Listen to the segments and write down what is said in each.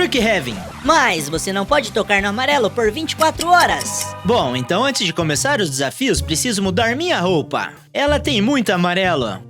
Brookhaven. Mas você não pode tocar no amarelo por 24 horas. Bom, então antes de começar os desafios, preciso mudar minha roupa. Ela tem muito amarelo.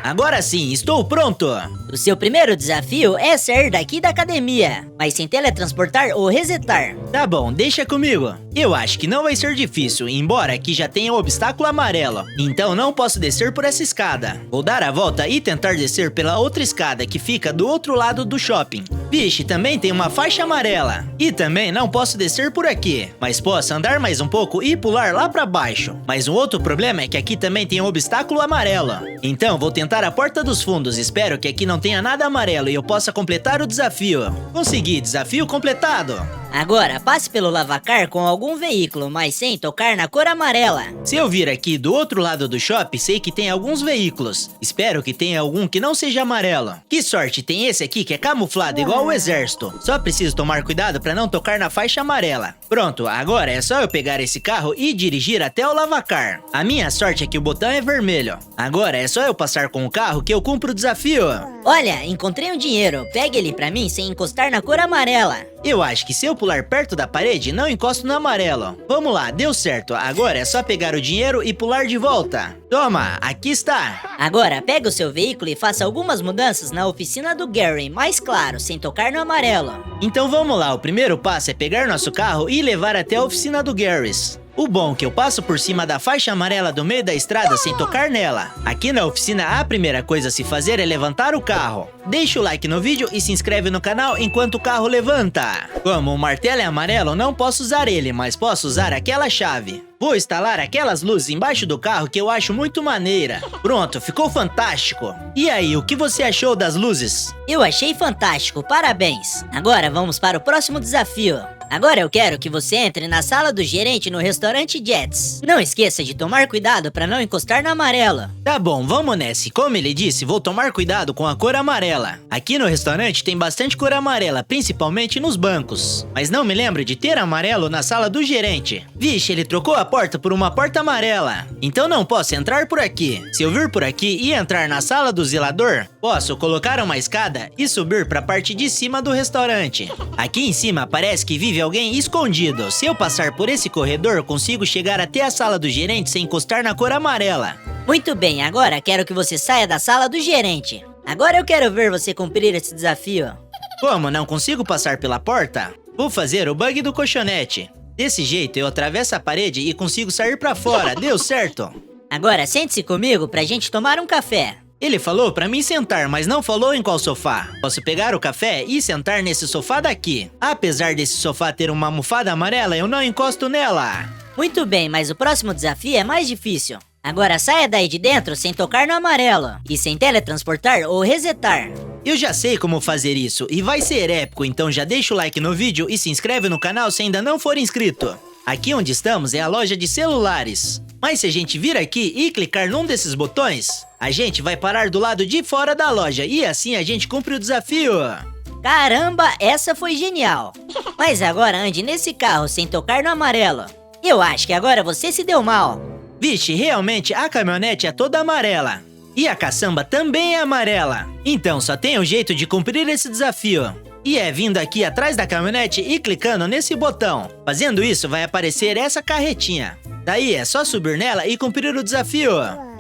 Agora sim, estou pronto! O seu primeiro desafio é sair daqui da academia, mas sem teletransportar ou resetar. Tá bom, deixa comigo. Eu acho que não vai ser difícil, embora aqui já tenha o obstáculo amarelo. Então não posso descer por essa escada. Vou dar a volta e tentar descer pela outra escada que fica do outro lado do shopping. Vixe, também tem uma faixa amarela. E também não posso descer por aqui, mas posso andar mais um pouco e pular lá pra baixo. Mas um outro problema é que aqui também tem um obstáculo amarelo. Então vou tentar a porta dos fundos. Espero que aqui não tenha nada amarelo e eu possa completar o desafio. Consegui, desafio completado. Agora, passe pelo lavacar com algum veículo, mas sem tocar na cor amarela. Se eu vir aqui do outro lado do shopping, sei que tem alguns veículos. Espero que tenha algum que não seja amarelo. Que sorte, tem esse aqui que é camuflado igual o exército. Só preciso tomar cuidado para não tocar na faixa amarela. Pronto, agora é só eu pegar esse carro e dirigir até o lavacar. A minha sorte é que o botão é vermelho. Agora é só eu passar com o carro que eu cumpro o desafio. Olha, encontrei um dinheiro. Pegue ele pra mim sem encostar na cor amarela. Eu acho que se eu pular perto da parede, não encosto no amarelo. Vamos lá, deu certo. Agora é só pegar o dinheiro e pular de volta. Toma, aqui está. Agora, pega o seu veículo e faça algumas mudanças na oficina do Gary, mais claro, sem tocar no amarelo. Então vamos lá, o primeiro passo é pegar nosso carro e levar até a oficina do Garys. O bom é que eu passo por cima da faixa amarela do meio da estrada sem tocar nela. Aqui na oficina, a primeira coisa a se fazer é levantar o carro. Deixa o like no vídeo e se inscreve no canal enquanto o carro levanta. Como o martelo é amarelo, não posso usar ele, mas posso usar aquela chave. Vou instalar aquelas luzes embaixo do carro que eu acho muito maneira. Pronto, ficou fantástico. E aí, o que você achou das luzes? Eu achei fantástico, parabéns. Agora vamos para o próximo desafio. Agora eu quero que você entre na sala do gerente no restaurante Jets. Não esqueça de tomar cuidado para não encostar no amarelo. Tá bom, vamos nessa. Como ele disse, vou tomar cuidado com a cor amarela. Aqui no restaurante tem bastante cor amarela, principalmente nos bancos. Mas não me lembro de ter amarelo na sala do gerente. Vixe, ele trocou a porta por uma porta amarela. Então não posso entrar por aqui. Se eu vir por aqui e entrar na sala do zelador, posso colocar uma escada e subir para a parte de cima do restaurante. Aqui em cima parece que vive alguém escondido. Se eu passar por esse corredor, consigo chegar até a sala do gerente sem encostar na cor amarela. Muito bem, agora quero que você saia da sala do gerente. Agora eu quero ver você cumprir esse desafio. Como não consigo passar pela porta? Vou fazer o bug do colchonete. Desse jeito eu atravesso a parede e consigo sair pra fora. Deu certo. Agora sente-se comigo pra gente tomar um café. Ele falou pra mim sentar, mas não falou em qual sofá. Posso pegar o café e sentar nesse sofá daqui. Apesar desse sofá ter uma almofada amarela, eu não encosto nela. Muito bem, mas o próximo desafio é mais difícil. Agora saia daí de dentro sem tocar no amarelo e sem teletransportar ou resetar. Eu já sei como fazer isso e vai ser épico, então já deixa o like no vídeo e se inscreve no canal se ainda não for inscrito. Aqui onde estamos é a loja de celulares. Mas se a gente vir aqui e clicar num desses botões, a gente vai parar do lado de fora da loja e assim a gente cumpre o desafio. Caramba, essa foi genial. Mas agora ande nesse carro sem tocar no amarelo. Eu acho que agora você se deu mal. Vixe, realmente a caminhonete é toda amarela. E a caçamba também é amarela. Então só tem um jeito de cumprir esse desafio. E é vindo aqui atrás da caminhonete e clicando nesse botão. Fazendo isso vai aparecer essa carretinha. Daí é só subir nela e cumprir o desafio.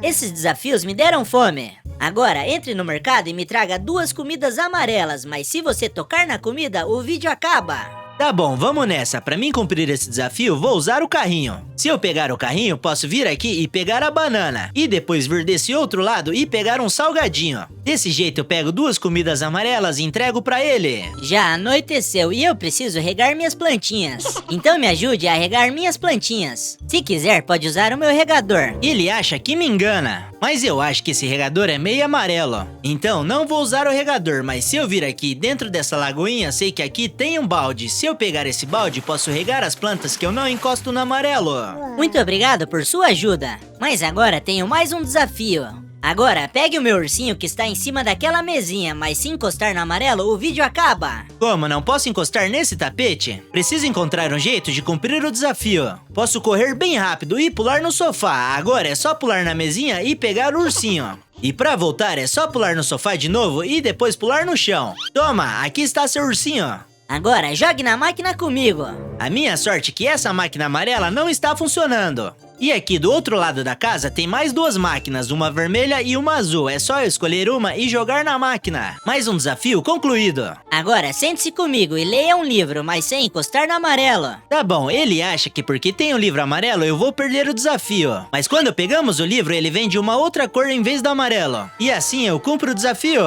Esses desafios me deram fome. Agora entre no mercado e me traga 2 comidas amarelas, mas se você tocar na comida, o vídeo acaba. Tá bom, vamos nessa. Pra mim cumprir esse desafio, vou usar o carrinho. Se eu pegar o carrinho, posso vir aqui e pegar a banana. E depois vir desse outro lado e pegar um salgadinho. Desse jeito eu pego 2 comidas amarelas e entrego pra ele. Já anoiteceu e eu preciso regar minhas plantinhas. Então me ajude a regar minhas plantinhas. Se quiser, pode usar o meu regador. Ele acha que me engana. Mas eu acho que esse regador é meio amarelo. Então não vou usar o regador, mas se eu vir aqui dentro dessa lagoinha, sei que aqui tem um balde. Se eu pegar esse balde, posso regar as plantas que eu não encosto no amarelo. Muito obrigado por sua ajuda. Mas agora tenho mais um desafio. Agora, pegue o meu ursinho que está em cima daquela mesinha, mas se encostar no amarelo, o vídeo acaba. Como, não posso encostar nesse tapete? Preciso encontrar um jeito de cumprir o desafio. Posso correr bem rápido e pular no sofá. Agora é só pular na mesinha e pegar o ursinho. E pra voltar é só pular no sofá de novo e depois pular no chão. Toma, aqui está seu ursinho. Agora, jogue na máquina comigo. A minha sorte é que essa máquina amarela não está funcionando. E aqui do outro lado da casa tem mais duas máquinas, uma vermelha e uma azul. É só eu escolher uma e jogar na máquina. Mais um desafio concluído. Agora, sente-se comigo e leia um livro, mas sem encostar no amarelo. Tá bom, ele acha que porque tem o livro amarelo eu vou perder o desafio. Mas quando pegamos o livro, ele vem de uma outra cor em vez do amarelo. E assim eu cumpro o desafio.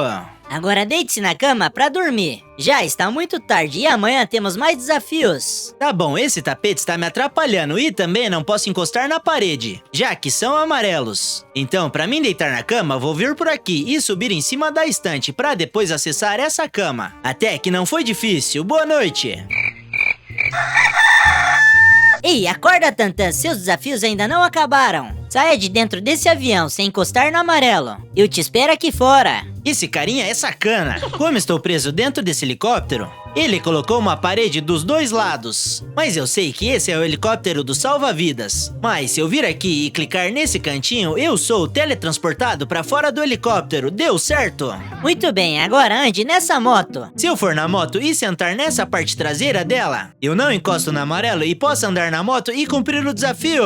Agora deite-se na cama pra dormir. Já está muito tarde e amanhã temos mais desafios. Tá bom, esse tapete está me atrapalhando e também não posso encostar na parede, já que são amarelos. Então, pra mim deitar na cama, vou vir por aqui e subir em cima da estante pra depois acessar essa cama. Até que não foi difícil. Boa noite. Ei, acorda, Tantan, seus desafios ainda não acabaram. Saia de dentro desse avião sem encostar no amarelo. Eu te espero aqui fora. Esse carinha é sacana. Como estou preso dentro desse helicóptero, ele colocou uma parede dos dois lados. Mas eu sei que esse é o helicóptero do salva-vidas. Mas se eu vir aqui e clicar nesse cantinho, eu sou teletransportado para fora do helicóptero. Deu certo? Muito bem, agora ande nessa moto. Se eu for na moto e sentar nessa parte traseira dela, eu não encosto no amarelo e posso andar na moto e cumprir o desafio.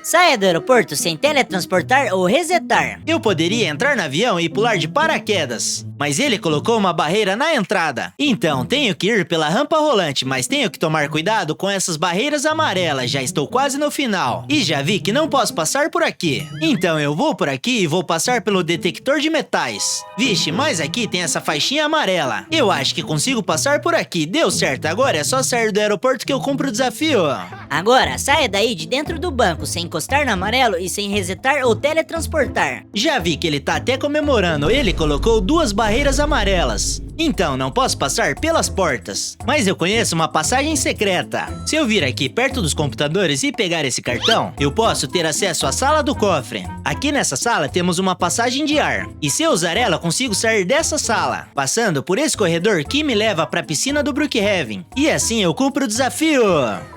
Saia do aeroporto sem teletransportar ou resetar. Eu poderia entrar no avião e pular de paraquedas, mas ele colocou uma barreira na entrada. Então tenho que ir pela rampa rolante, mas tenho que tomar cuidado com essas barreiras amarelas. Já estou quase no final e já vi que não posso passar por aqui. Então eu vou por aqui e vou passar pelo detector de metais. Vixe, mas aqui tem essa faixinha amarela. Eu acho que consigo passar por aqui. Deu certo, agora é só sair do aeroporto que eu cumpro o desafio. Agora, saia daí de dentro do banco sem encostar no amarelo e sem resetar ou teletransportar. Já vi que ele tá até comemorando. Ele colocou duas barreiras amarelas. Então não posso passar pelas portas. Mas eu conheço uma passagem secreta. Se eu vir aqui perto dos computadores e pegar esse cartão, eu posso ter acesso à sala do cofre. Aqui nessa sala temos uma passagem de ar. E se eu usar ela, consigo sair dessa sala, passando por esse corredor que me leva para a piscina do Brookhaven. E assim eu cumpro o desafio.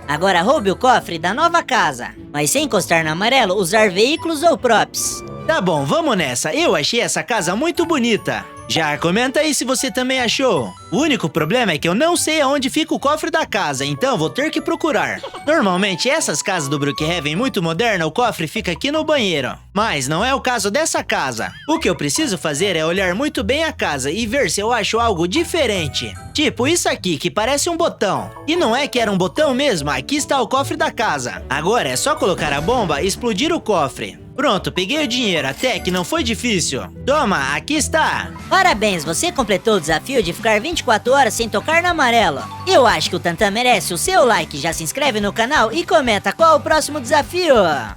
Agora roube o cofre da nova casa, mas sem encostar no amarelo, usar veículos ou props. Tá bom, vamos nessa. Eu achei essa casa muito bonita. Já comenta aí se você também achou. O único problema é que eu não sei aonde fica o cofre da casa, então vou ter que procurar. Normalmente essas casas do Brookhaven muito moderna, o cofre fica aqui no banheiro. Mas não é o caso dessa casa. O que eu preciso fazer é olhar muito bem a casa e ver se eu acho algo diferente. Tipo isso aqui, que parece um botão. E não é que era um botão mesmo, aqui está o cofre da casa. Agora é só colocar a bomba e explodir o cofre. Pronto, peguei o dinheiro, até que não foi difícil. Toma, aqui está. Parabéns, você completou o desafio de ficar 24 horas sem tocar no amarelo. Eu acho que o Tantan merece o seu like, já se inscreve no canal e comenta qual o próximo desafio.